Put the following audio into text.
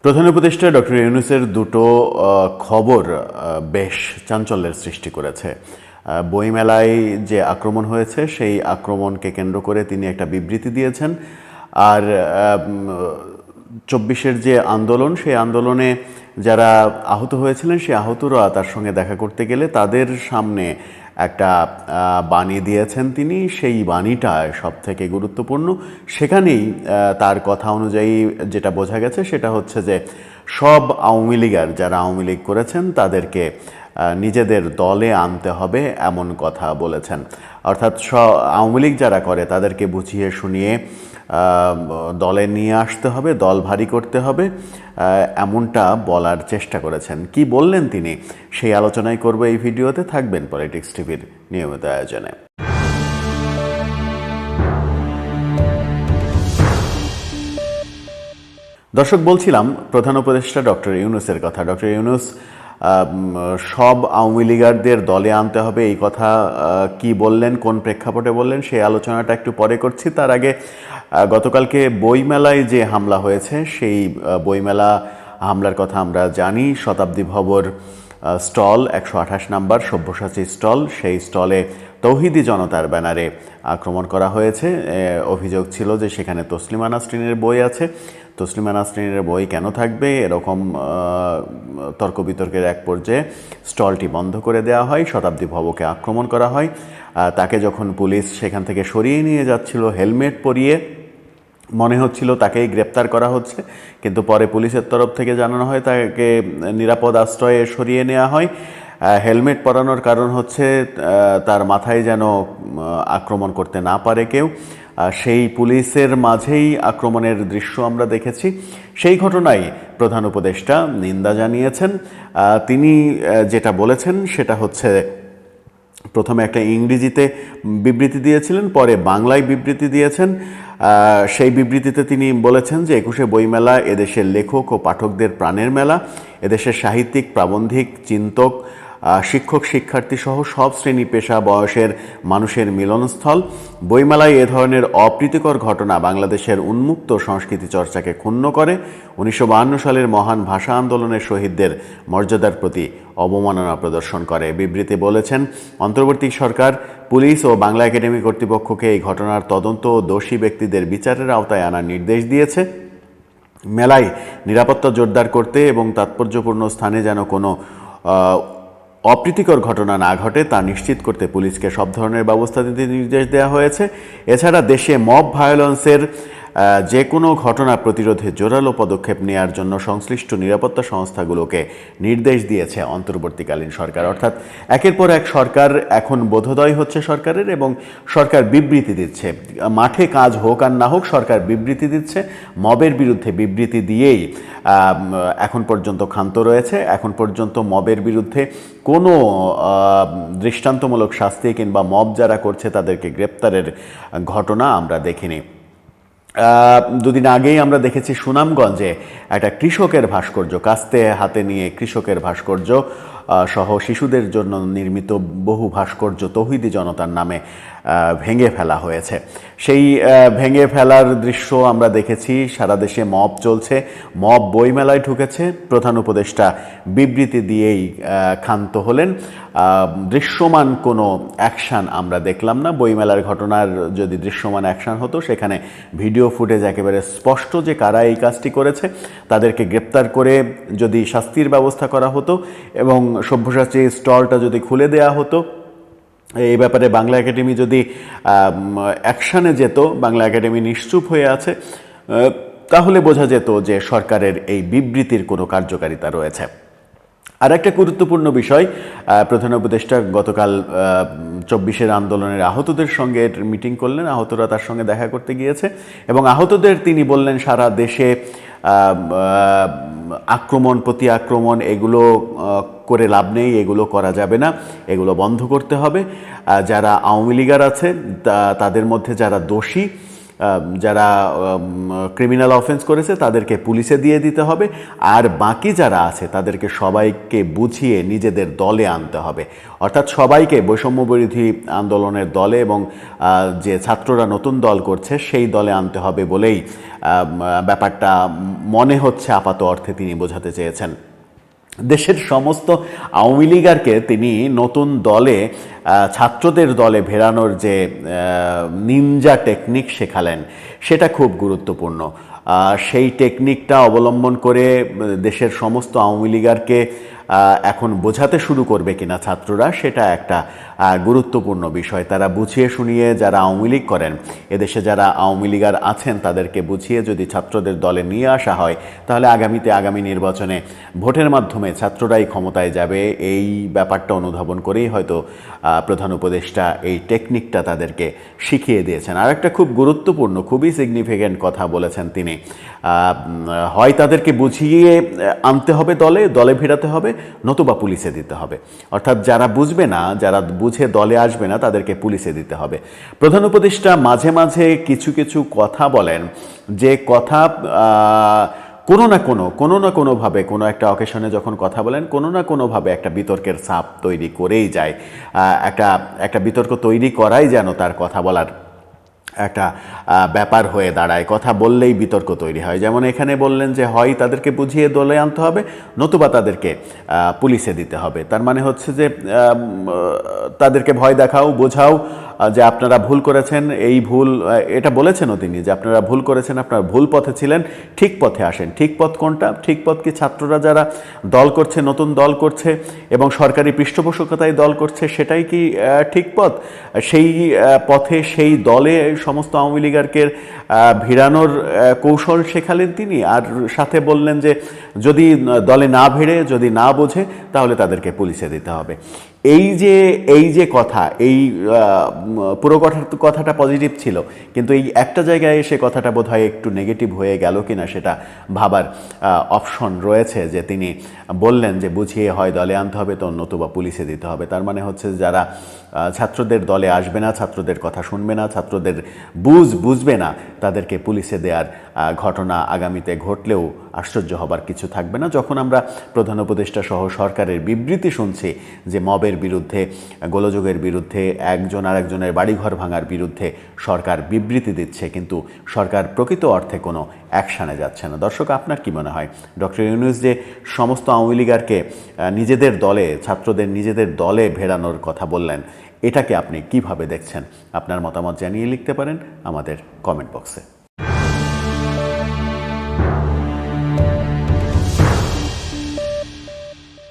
প্রধান উপদেষ্টা ডক্টর ইউনূসের দুটো খবর বেশ চাঞ্চল্যের সৃষ্টি করেছে। বইমেলায় যে আক্রমণ হয়েছে সেই আক্রমণকে কেন্দ্র করে তিনি একটা বিবৃতি দিয়েছেন। আর ২৪-এর যে আন্দোলন, সেই আন্দোলনে যারা আহত হয়েছিলেন সেই আহতরা তার সঙ্গে দেখা করতে গেলে তাদের সামনে একটা বাণী দিয়েছেন তিনি। সেই বাণীটা সবথেকে গুরুত্বপূর্ণ। সেখানেই তার কথা অনুযায়ী যেটা বোঝা গেছে সেটা হচ্ছে যে সব আওয়ামী লীগার যারা আওয়ামী লীগ করেছেন তাদেরকে নিজেদের দলে আনতে হবে এমন কথা বলেছেন। অর্থাৎ আওয়ামী লীগ যারা করে তাদেরকে বুঝিয়ে শুনিয়ে দলে নিয়ে আসতে হবে, দল ভারী করতে হবে, এমনটা বলার চেষ্টা করেছেন। কি বললেন তিনি সেই আলোচনাই করব এই ভিডিওতে। থাকবেন পলিটিক্স টিভির নিয়মিত আয়োজনে। দর্শক, বলছিলাম প্রধান উপদেষ্টা ডক্টর ইউনূসের কথা। ডক্টর ইউনূস সব আওয়ামী লীগারদের দলে আনতে হবে এই কথা কি বললেন, কোন প্রেক্ষাপটে বললেন সেই আলোচনাটা একটু পরে করছি। তার আগে গতকালকে বইমেলায় যে হামলা হয়েছে সেই বইমেলা হামলার কথা আমরা জানি। শতাব্দী ভবর স্টল ১২৮ নাম্বার সব্যসাচী স্টল, সেই স্টলে তৌহিদি জনতার ব্যানারে আক্রমণ করা হয়েছে। অভিযোগ ছিল যে সেখানে তসলিমা নাসরিনের বই আছে। তসলিমা নাসরিনের বই কেন থাকবে, এরকম তর্ক বিতর্কের এক পর্যায়ে স্টলটি বন্ধ করে দেওয়া হয়। শতাব্দী ভবকে আক্রমণ করা হয়। তাকে যখন পুলিশ সেখান থেকে সরিয়ে নিয়ে যাচ্ছিল হেলমেট পরিয়ে, মনে হচ্ছিল তাকেই গ্রেপ্তার করা হচ্ছে, কিন্তু পরে পুলিশের তরফ থেকে জানানো হয় তাকে নিরাপদ আশ্রয়ে সরিয়ে নেওয়া হয়। হেলমেট পরানোর কারণ হচ্ছে তার মাথায় যেন আক্রমণ করতে না পারে কেউ। সেই পুলিশের মাঝেই আক্রমণের দৃশ্য আমরা দেখেছি। সেই ঘটনায় প্রধান উপদেষ্টা নিন্দা জানিয়েছেন। তিনি যেটা বলেছেন সেটা হচ্ছে, প্রথমে একটা ইংরেজিতে বিবৃতি দিয়েছিলেন, পরে বাংলায় বিবৃতি দিয়েছেন। সেই বিবৃতিতে তিনি বলেছেন যে ২১শে বইমেলা এদেশের লেখক ও পাঠকদের প্রাণের মেলা, এদেশের সাহিত্যিক, প্রাবন্ধিক, চিন্তক, শিক্ষক, শিক্ষার্থী সহ সব শ্রেণী পেশা বয়সের মানুষের মিলনস্থল। বইমেলায় এ ধরনের অপ্রীতিকর ঘটনা বাংলাদেশের উন্মুক্ত সংস্কৃতি চর্চাকে ক্ষুণ্ণ করে, ১৯৫২ সালের মহান ভাষা আন্দোলনের শহীদদের মর্যাদার প্রতি অবমাননা প্রদর্শন করে। বিবৃতি বলেছেন, অন্তর্বর্তী সরকার পুলিশ ও বাংলা একাডেমি কর্তৃপক্ষকে এই ঘটনার তদন্ত ও দোষী ব্যক্তিদের বিচারের আওতায় আনার নির্দেশ দিয়েছে। মেলায় নিরাপত্তা জোরদার করতে এবং তাৎপর্যপূর্ণ স্থানে যেন কোনো অপ্রীতিকর ঘটনা না ঘটে তা নিশ্চিত করতে পুলিশকে সব ধরনের ব্যবস্থা নিতে নির্দেশ দেওয়া হয়েছে। এছাড়া দেশে মব ভায়োলেন্সের যে কোনো ঘটনা প্রতিরোধে জোরালো পদক্ষেপ নেওয়ার জন্য সংশ্লিষ্ট নিরাপত্তা সংস্থাগুলোকে নির্দেশ দিয়েছে অন্তর্বর্তীকালীন সরকার। অর্থাৎ একের পর এক সরকার এখন বোধোদয় হচ্ছে সরকারের, এবং সরকার বিবৃতি দিচ্ছে। মাঠে কাজ হোক আর না হোক সরকার বিবৃতি দিচ্ছে। মবের বিরুদ্ধে বিবৃতি দিয়েই এখন পর্যন্ত ক্ষান্ত রয়েছে। এখন পর্যন্ত মবের বিরুদ্ধে কোনো দৃষ্টান্তমূলক শাস্তি কিংবা মব যারা করছে তাদেরকে গ্রেপ্তারের ঘটনা আমরা দেখিনি। দুদিন আগেই আমরা দেখেছি সুনামগঞ্জে একটা কৃষকের ভাস্কর্য, কাস্তে হাতে নিয়ে কৃষকের ভাস্কর্য সহ শিশুদের জন্য নির্মিত বহু ভাস্কর্য তৌহিদি জনতার নামে ভেঙে ফেলা হয়েছে। সেই ভেঙে ফেলার দৃশ্য আমরা দেখেছি। সারা দেশে মব চলছে, মব বইমেলায় ঢুকেছে। প্রধান উপদেষ্টা বিবৃতি দিয়েই ক্ষান্ত হলেন। দৃশ্যমান কোনো অ্যাকশান আমরা দেখলাম না। বইমেলার ঘটনার যদি দৃশ্যমান অ্যাকশান হতো, সেখানে ভিডিও ফুটেজ একেবারে স্পষ্ট যে কারা এই কাজটি করেছে, তাদেরকে গ্রেপ্তার করে যদি শাস্তির ব্যবস্থা করা হতো এবং সব্যসাচী স্টলটা যদি খুলে দেয়া হতো, এই ব্যাপারে বাংলা একাডেমি যদি অ্যাকশানে যেত, বাংলা একাডেমি নিশ্চুপ হয়ে আছে, তাহলে বোঝা যেত যে সরকারের এই বিবৃতির কোনো কার্যকারিতা রয়েছে। আর একটা গুরুত্বপূর্ণ বিষয়, প্রধান উপদেষ্টা গতকাল ২৪-এর আন্দোলনের আহতদের সঙ্গে মিটিং করলেন। আহতরা তার সঙ্গে দেখা করতে গিয়েছে এবং আহতদের তিনি বললেন সারা দেশে আক্রমণ প্রতি আক্রমণ এগুলো করে লাভ নেই, এগুলো করা যাবে না, এগুলো বন্ধ করতে হবে। যারা আওয়ামী লীগার আছে তাদের মধ্যে যারা দোষী যারা ক্রিমিনাল অফেন্স করেছে তাদেরকে পুলিশে দিয়ে দিতে হবে, আর বাকি যারা আছে তাদেরকে সবাইকে বুঝিয়ে নিজেদের দলে আনতে হবে। অর্থাৎ সবাইকে বৈষম্য বিরোধী আন্দোলনের দলে এবং যে ছাত্ররা নতুন দল করছে সেই দলে আনতে হবে বলেই ব্যাপারটা মনে হচ্ছে আপাত অর্থে তিনি বোঝাতে চেয়েছেন। দেশের সমস্ত আওয়ামী লীগারকে তিনি নতুন দলে ছাত্রদের দলে ভেড়ানোর যে নিনজা টেকনিক শেখালেন সেটা খুব গুরুত্বপূর্ণ। সেই টেকনিকটা অবলম্বন করে দেশের সমস্ত আওয়ামী লীগারকে এখন বোঝাতে শুরু করবে কিনা ছাত্ররা, সেটা একটা গুরুত্বপূর্ণ বিষয়। তারা বুঝিয়ে শুনিয়ে যারা আওয়ামী লীগ করেন, এদেশে যারা আওয়ামী লীগার আছেন তাদেরকে বুঝিয়ে যদি ছাত্রদের দলে নিয়ে আসা হয়, তাহলে আগামী নির্বাচনে ভোটের মাধ্যমে ছাত্ররাই ক্ষমতায় যাবে। এই ব্যাপারটা অনুধাবন করেই হয়তো প্রধান উপদেষ্টা এই টেকনিকটা তাদেরকে শিখিয়ে দিয়েছেন। আর একটা খুব গুরুত্বপূর্ণ, খুবই সিগনিফিক্যান্ট কথা বলেছেন তিনি, হয় তাদেরকে বুঝিয়ে আনতে হবে, দলে ভিড়াতে হবে, নতুবা পুলিশে দিতে হবে। অর্থাৎ যারা বুঝবে না, যারা বুঝে দলে আসবে না, তাদেরকে পুলিশে দিতে হবে। প্রধান উপদেষ্টা মাঝে মাঝে কিছু কিছু কথা বলেন, যে কথা কোনো না কোনোভাবে কোনো একটা অকেশনে যখন কথা বলেন, কোনো না কোনোভাবে একটা বিতর্কের ছাপ তৈরি করেই যায়। একটা বিতর্ক তৈরি করাই যেন তার কথা বলার একটা ব্যাপার হয়ে দাঁড়ায়। কথা বললেই বিতর্ক তৈরি হয়। যেমন এখানে বললেন যে হয় তাদেরকে বুঝিয়ে দলে আনতে হবে, নতুবা তাদেরকে পুলিশে দিতে হবে। তার মানে হচ্ছে যে তাদেরকে ভয় দেখাও, বোঝাও যে আপনারা ভুল করেছেন, এই ভুল, এটা বলেছেনও তিনি যে আপনারা ভুল করেছেন, আপনারা ভুল পথে ছিলেন, ঠিক পথে আসেন। ঠিক পথ কোনটা? ঠিক পথ কি ছাত্ররা যারা দল করছে, নতুন দল করছে এবং সরকারি পৃষ্ঠপোষকতায় দল করছে, সেটাই কি ঠিক পথ? সেই পথে, সেই দলে সমস্ত আওয়ামী লীগারকে ভিড়ানোর কৌশল শেখালেন তিনি। আর সাথে বললেন যে যদি দলে না ভিড়ে, যদি না বোঝে, তাহলে তাদেরকে পুলিশে দিতে হবে। এই যে কথা, এই পুরো কথাটা পজিটিভ ছিল, কিন্তু এই একটা জায়গায় এসে কথাটা বোধহয় একটু নেগেটিভ হয়ে গেল কিনা সেটা ভাবার অপশন রয়েছে। যে তিনি বললেন যে বুঝিয়ে হয় দলে আনতে হবে, তো নতুবা পুলিশে দিতে হবে। তার মানে হচ্ছে যারা ছাত্রদের দলে আসবে না, ছাত্রদের কথা শুনবে না, ছাত্রদের বুঝবে না, তাদেরকে পুলিশে দেওয়ার ঘটনা আগামীতে ঘটলেও আশ্চর্য হবার কিছু থাকবে না। যখন আমরা প্রধান উপদেষ্টা সহ সরকারের বিবৃতি শুনছি যে মবের বিরুদ্ধে, গোলযোগের বিরুদ্ধে, একজন আরেকজনের বাড়িঘর ভাঙার বিরুদ্ধে সরকার বিবৃতি দিচ্ছে, কিন্তু সরকার প্রকৃত অর্থে কোনো অ্যাকশানে যাচ্ছে না। দর্শক, আপনার কি মনে হয় ডক্টর ইউনূস যে সমস্ত আওয়ামী লীগারকে নিজেদের দলে, ছাত্রদের নিজেদের দলে ভেড়ানোর কথা বললেন, এটাকে আপনি কিভাবে দেখছেন? আপনার মতামত জানিয়ে লিখতে পারেন আমাদের কমেন্ট বক্সে।